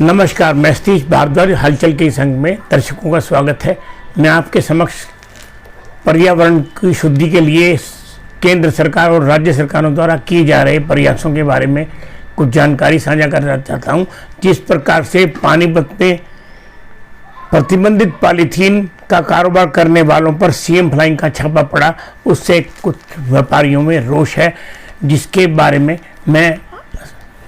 नमस्कार, मैं सतीश भारद्वाज हलचल के संघ में दर्शकों का स्वागत है। मैं आपके समक्ष पर्यावरण की शुद्धि के लिए केंद्र सरकार और राज्य सरकारों द्वारा किए जा रहे प्रयासों के बारे में कुछ जानकारी साझा करना चाहता हूं। जिस प्रकार से पानीपत में प्रतिबंधित पॉलीथीन का कारोबार करने वालों पर सीएम फ्लाइंग का छापा पड़ा, उससे कुछ व्यापारियों में रोष है, जिसके बारे में मैं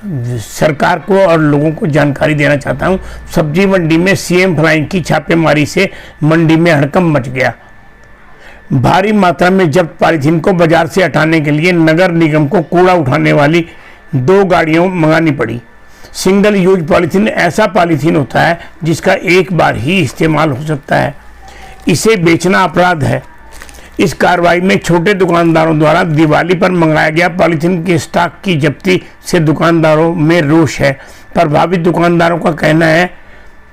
सरकार को और लोगों को जानकारी देना चाहता हूं। सब्जी मंडी में सीएम फ्लाइंग की छापेमारी से मंडी में हड़कंप मच गया। भारी मात्रा में जब्त पॉलीथीन को बाजार से हटाने के लिए नगर निगम को कूड़ा उठाने वाली 2 गाड़ियां मंगानी पड़ी। सिंगल यूज पॉलीथीन ऐसा पॉलीथीन होता है जिसका एक बार ही इस्तेमाल हो सकता है। इसे बेचना अपराध है। इस कार्रवाई में छोटे दुकानदारों द्वारा दिवाली पर मंगाया गया पॉलीथीन के स्टॉक की जब्ती से दुकानदारों में रोष है। प्रभावित दुकानदारों का कहना है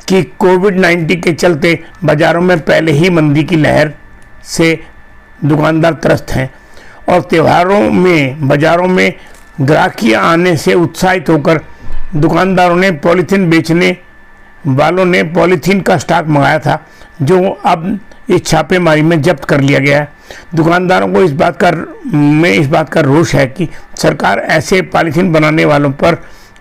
कि कोविड-19 के चलते बाजारों में पहले ही मंदी की लहर से दुकानदार त्रस्त हैं और त्योहारों में बाजारों में ग्राहकी आने से उत्साहित होकर दुकानदारों ने पॉलीथीन बेचने वालों ने पॉलीथीन का स्टॉक मंगाया था, जो अब इस छापेमारी में जब्त कर लिया गया है। दुकानदारों को इस बात का रोष है कि सरकार ऐसे पॉलीथीन बनाने वालों पर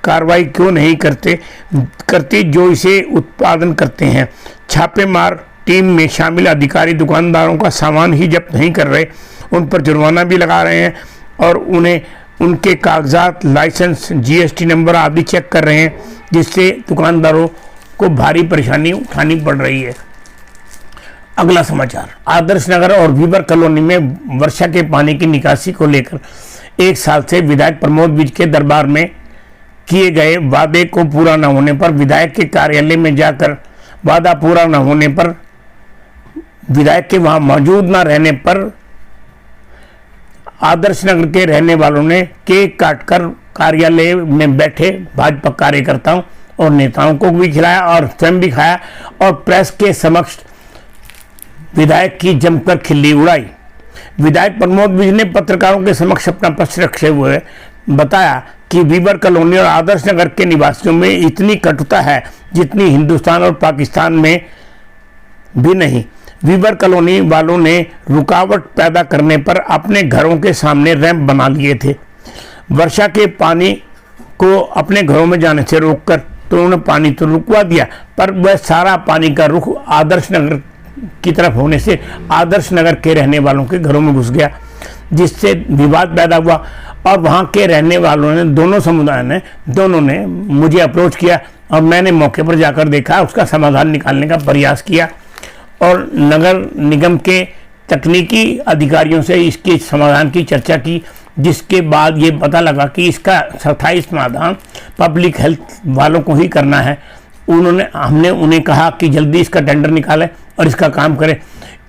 कार्रवाई क्यों नहीं करती जो इसे उत्पादन करते हैं। छापेमार टीम में शामिल अधिकारी दुकानदारों का सामान ही जब्त नहीं कर रहे, उन पर जुर्माना भी लगा रहे हैं और उन्हें उनके कागजात, लाइसेंस, जीएसटी नंबर आदि चेक कर रहे हैं, जिससे दुकानदारों को भारी परेशानी उठानी पड़ रही है। अगला समाचार, आदर्श नगर और वीवर कॉलोनी में वर्षा के पानी की निकासी को लेकर 1 साल से विधायक प्रमोद विज के दरबार में किए गए वादे को पूरा न होने पर विधायक के कार्यालय में जाकर वादा पूरा न होने पर विधायक के वहां मौजूद न रहने पर आदर्श नगर के रहने वालों ने केक काटकर कार्यालय में बैठे भाजपा कार्यकर्ताओं और नेताओं को भी खिलाया और स्वयं भी खाया और प्रेस के समक्ष विधायक की जमकर खिल्ली उड़ाई। विधायक प्रमोद विज ने पत्रकारों के समक्ष अपना पक्ष रखते हुए बताया कि वीवर कॉलोनी और आदर्श नगर के निवासियों में इतनी कटुता है जितनी हिंदुस्तान और पाकिस्तान में भी नहीं। वीवर कॉलोनी वालों ने रुकावट पैदा करने पर अपने घरों के सामने रैंप बना लिए थे। वर्षा के पानी को अपने घरों में जाने से रोककर तो उन्होंने पानी तो रुकवा दिया, पर वह सारा पानी का रुख आदर्श नगर की तरफ होने से आदर्श नगर के रहने वालों के घरों में घुस गया, जिससे विवाद पैदा हुआ और वहां के रहने वालों ने दोनों ने मुझे अप्रोच किया और मैंने मौके पर जाकर देखा, उसका समाधान निकालने का प्रयास किया और नगर निगम के तकनीकी अधिकारियों से इसके समाधान की चर्चा की, जिसके बाद ये पता लगा कि इसका स्थायी समाधान पब्लिक हेल्थ वालों को ही करना है। हमने उन्हें कहा कि जल्दी इसका टेंडर निकालें और इसका काम करें।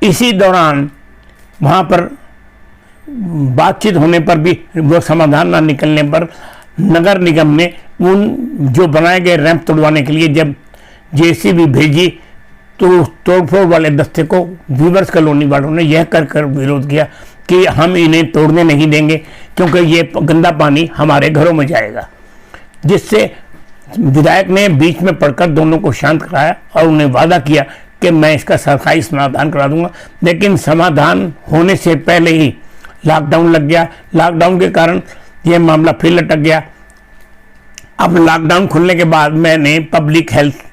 इसी दौरान वहाँ पर बातचीत होने पर भी वो समाधान ना निकलने पर नगर निगम ने उन जो बनाए गए रैंप तोड़वाने के लिए जब जेसीबी भेजी तो तोड़फोड़ वाले दस्ते को वीवर्स कॉलोनी वालों ने यह कर विरोध किया कि हम इन्हें तोड़ने नहीं देंगे क्योंकि ये गंदा पानी हमारे घरों में जाएगा, जिससे विधायक ने बीच में पड़कर दोनों को शांत कराया और उन्हें वादा किया कि मैं इसका सरकारी समाधान करा दूंगा। लेकिन समाधान होने से पहले ही लॉकडाउन लग गया। लॉकडाउन के कारण यह मामला फिर लटक गया। अब लॉकडाउन खुलने के बाद मैंने पब्लिक हेल्थ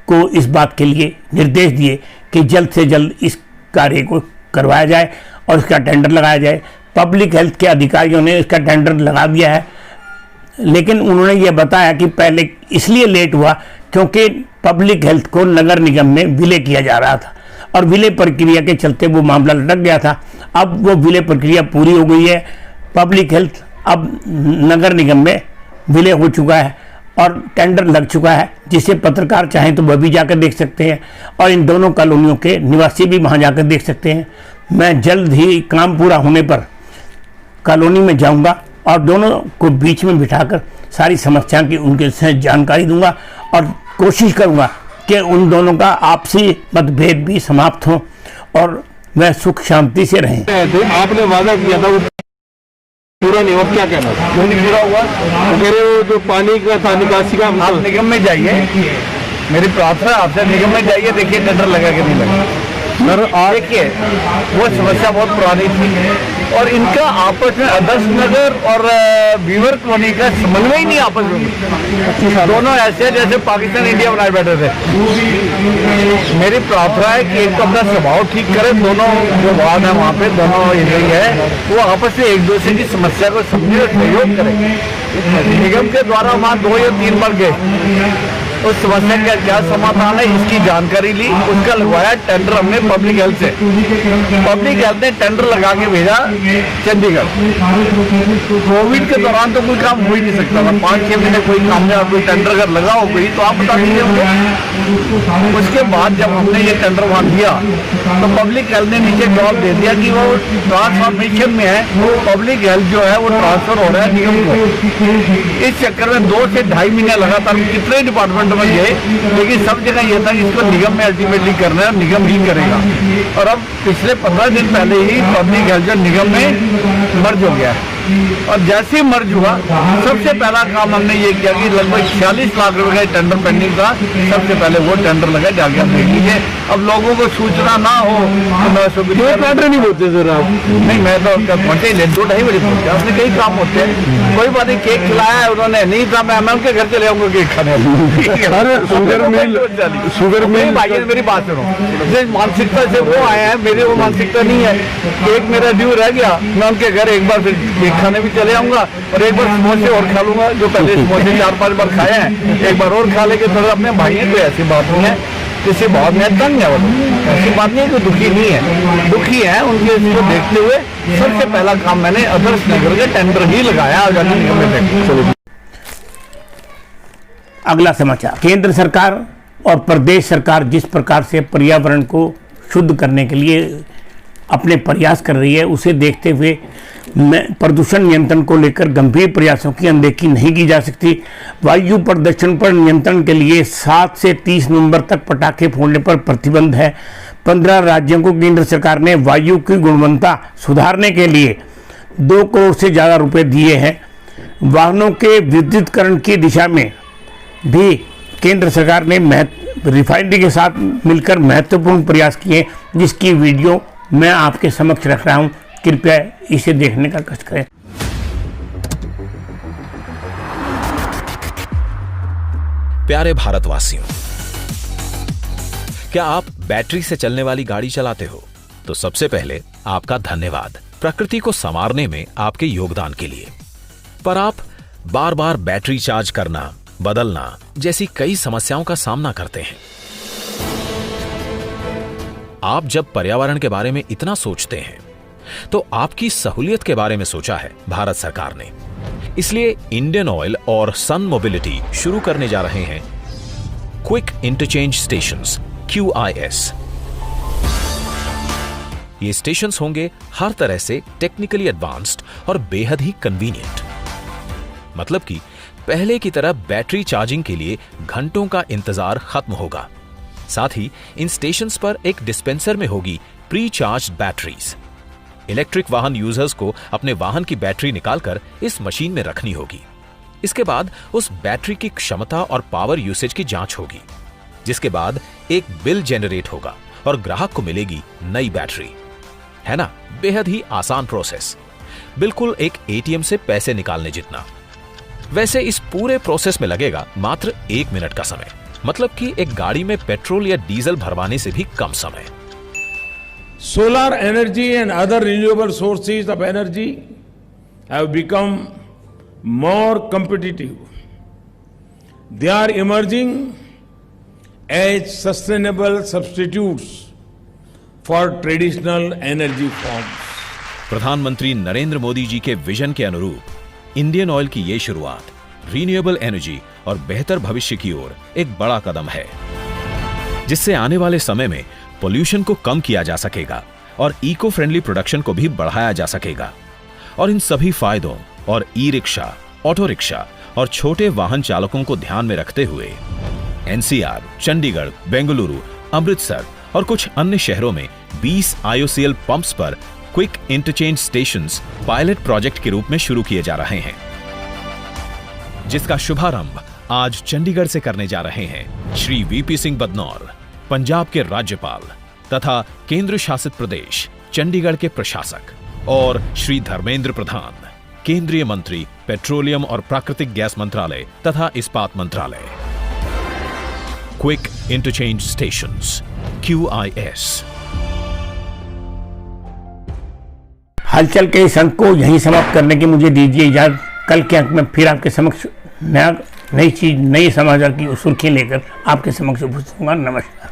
को इस बात के लिए निर्देश दिए कि जल्द से जल्द इस कार्य को करवाया जाए और इसका टेंडर लगाया जाए। पब्लिक हेल्थ के अधिकारियों ने इसका टेंडर लगा दिया है, लेकिन उन्होंने ये बताया कि पहले इसलिए लेट हुआ क्योंकि पब्लिक हेल्थ को नगर निगम में विलय किया जा रहा था और विलय प्रक्रिया के चलते वो मामला लटक गया था। अब वो विलय प्रक्रिया पूरी हो गई है। पब्लिक हेल्थ अब नगर निगम में विलय हो चुका है और टेंडर लग चुका है, जिसे पत्रकार चाहें तो वह भी जाकर देख सकते हैं और इन दोनों कॉलोनियों के निवासी भी वहाँ जाकर देख सकते हैं। मैं जल्द ही काम पूरा होने पर कॉलोनी में जाऊँगा और दोनों को बीच में बिठाकर सारी समस्याओं की उनके से जानकारी दूंगा और कोशिश करूंगा कि उन दोनों का आपसी मतभेद भी समाप्त हो और वह सुख शांति से रहें। आपने वादा किया था पूरा नहीं हुआ, क्या कहना है? क्यों नहीं पूरा हुआ? तो कह रहे हो जो पानी का था निकासी का, आप निगम में जाइए, मेरी प्रार्थना है आपसे, निगम में जाइए, देखिए टेंडर लगा कि नहीं लगा। सर आज देखिए वो समस्या बहुत पुरानी थी और इनका आपस में आदर्श नगर और बीवर कॉलोनी का समन्वय ही नहीं आपस में, दोनों ऐसे जैसे पाकिस्तान इंडिया बनाए बैठे थे। मेरी प्रार्थना है कि एक तो अपना स्वभाव ठीक करे, दोनों जो वार्ड है वहाँ पे दोनों एरिया है वो आपस में एक दूसरे की समस्या को समझे और सहयोग करें। निगम के द्वारा वहाँ 2 या 3 बार गए, उस समस्या का क्या समाधान है इसकी जानकारी ली, उसका लगवाया टेंडर हमने पब्लिक हेल्थ से। पब्लिक हेल्थ ने टेंडर लगा के भेजा चंडीगढ़। कोविड के दौरान तो कोई काम हो ही नहीं सकता था, 5-6 महीने कोई काम नहीं, कोई टेंडर अगर लगा हो कोई तो आप बता दीजिए मुझे। उसके बाद जब हमने ये टेंडर वहाँ दिया तो पब्लिक हेल्थ ने नीचे जवाब दे दिया कि वो ट्रांसफॉर्मेशन में है, पब्लिक हेल्थ जो है वो ट्रांसफर हो रहा है निगम को। इस चक्कर में 2 से 2.5 महीने लगातार कितने डिपार्टमेंट में गए, लेकिन सब जगह यह था कि इसको निगम में अल्टीमेटली करना है, निगम ही करेगा। और अब पिछले 15 दिन पहले ही पब्लिक हेल्थ जो निगम में मर्ज हो गया है और जैसे ही मर्ज हुआ सबसे पहला काम हमने ये किया कि लगभग 46 लाख रुपए का टेंडर पेंडिंग था, सबसे पहले वो टेंडर लगा, जाके आप देख लीजिए। अब लोगों को सूचना ना हो तो मैं टेंडर नहीं होते सर आप? नहीं, मैं तो पहुंचे 2-2:30 बजे पहुंचे, अपने कई काम होते हैं। कोई बात नहीं, केक खिलाया है उन्होंने, नहीं था मैं उनके घर चले आऊंगा केक खाने। शुगर मिल भाई मेरी बात सुनो, जिस मानसिकता से वो आए हैं मेरी वो मानसिकता नहीं है। केक मेरा ड्यू रह गया, मैं उनके घर एक बार फिर केक खाने भी चले आऊंगा और एक बार समोसे और खा लूंगा, जो पहले समोसे 4-5 बार खाए हैं, एक बार और खा लेके थोड़ा अपने भाई हैं, कोई ऐसी बात नहीं है, किसी बहुत में तंग है, वो ऐसी बात नहीं है कि दुखी नहीं है, दुखी है। उनके इसको देखते हुए सबसे पहला काम मैंने आदर्श नगर के टेंडर ही लगाया आजादी निगम में। अगला समाचार, केंद्र सरकार और प्रदेश सरकार जिस प्रकार से पर्यावरण को शुद्ध करने के लिए अपने प्रयास कर रही है, उसे देखते हुए प्रदूषण नियंत्रण को लेकर गंभीर प्रयासों की अनदेखी नहीं की जा सकती। वायु प्रदूषण पर नियंत्रण के लिए 7 से 30 नवंबर तक पटाखे फोड़ने पर प्रतिबंध है। 15 राज्यों को केंद्र सरकार ने वायु की गुणवत्ता सुधारने के लिए 2 करोड़ से ज़्यादा रुपए दिए हैं। वाहनों के विद्युतीकरण की दिशा में भी केंद्र सरकार ने रिफाइनरी के साथ मिलकर महत्वपूर्ण प्रयास किए, जिसकी वीडियो मैं आपके समक्ष रख रहा हूं। कृपया इसे देखने का कष्ट करें। प्यारे भारतवासियों, क्या आप बैटरी से चलने वाली गाड़ी चलाते हो? तो सबसे पहले आपका धन्यवाद प्रकृति को संवारने में आपके योगदान के लिए। पर आप बार बार बैटरी चार्ज करना, बदलना जैसी कई समस्याओं का सामना करते हैं। आप जब पर्यावरण के बारे में इतना सोचते हैं तो आपकी सहूलियत के बारे में सोचा है भारत सरकार ने। इसलिए इंडियन ऑयल और सन मोबिलिटी शुरू करने जा रहे हैं क्विक इंटरचेंज स्टेशंस, QIS। ये स्टेशंस होंगे हर तरह से टेक्निकली एडवांस्ड और बेहद ही कन्वीनियंट। मतलब कि पहले की तरह बैटरी चार्जिंग के लिए घंटों का इंतजार खत्म होगा। साथ ही इन स्टेशंस पर एक डिस्पेंसर में होगी प्री चार्ज्ड बैटरीज। इलेक्ट्रिक वाहन यूजर्स को अपने वाहन की बैटरी निकालकर इस मशीन में रखनी होगी। इसके बाद उस बैटरी की क्षमता और पावर यूसेज की जांच होगी, जिसके बाद एक बिल जनरेट होगा और ग्राहक को मिलेगी नई बैटरी। है ना, बेहद ही आसान प्रोसेस, बिल्कुल एक ATM से पैसे निकालने जितना। वैसे इस पूरे प्रोसेस में लगेगा मात्र 1 मिनट का समय, मतलब कि एक गाड़ी में पेट्रोल या डीजल भरवाने से भी कम समय। Solar energy and other renewable sources of energy have become more competitive. They are emerging as sustainable substitutes for traditional energy forms. प्रधानमंत्री नरेंद्र मोदी जी के विजन के अनुरूप इंडियन ऑयल की ये शुरुआत रीन्यूएबल एनर्जी और बेहतर भविष्य की ओर एक बड़ा कदम है, जिससे आने वाले समय में पोल्यूशन को कम किया जा सकेगा और इको फ्रेंडली प्रोडक्शन को भी बढ़ाया जा सकेगा। और इन सभी फायदों और ई-रिक्शा, ऑटो रिक्शा और छोटे वाहन चालकों को ध्यान में रखते हुए NCR, चंडीगढ़, बेंगलुरु, अमृतसर और कुछ अन्य शहरों में 20 IOCL पंप्स पर quick interchange stations pilot project के रूप में शुरू किए जा रहे हैं, जिसका शुभारंभ आज चंडीगढ़ से करने जा रहे हैं श्री वीपी सिंह बदनौर, पंजाब के राज्यपाल तथा केंद्र शासित प्रदेश चंडीगढ़ के प्रशासक, और श्री धर्मेंद्र प्रधान, केंद्रीय मंत्री पेट्रोलियम और प्राकृतिक गैस मंत्रालय तथा इस्पात मंत्रालय। Quick interchange stations QIS। हलचल के इस अंक को यहीं समाप्त करने की मुझे दीजिए इजाजत। कल के अंक में फिर आपके समक्ष नई चीज, नई समाचार की सुर्खियां लेकर आपके समक्ष उपस्थित होगा। नमस्कार।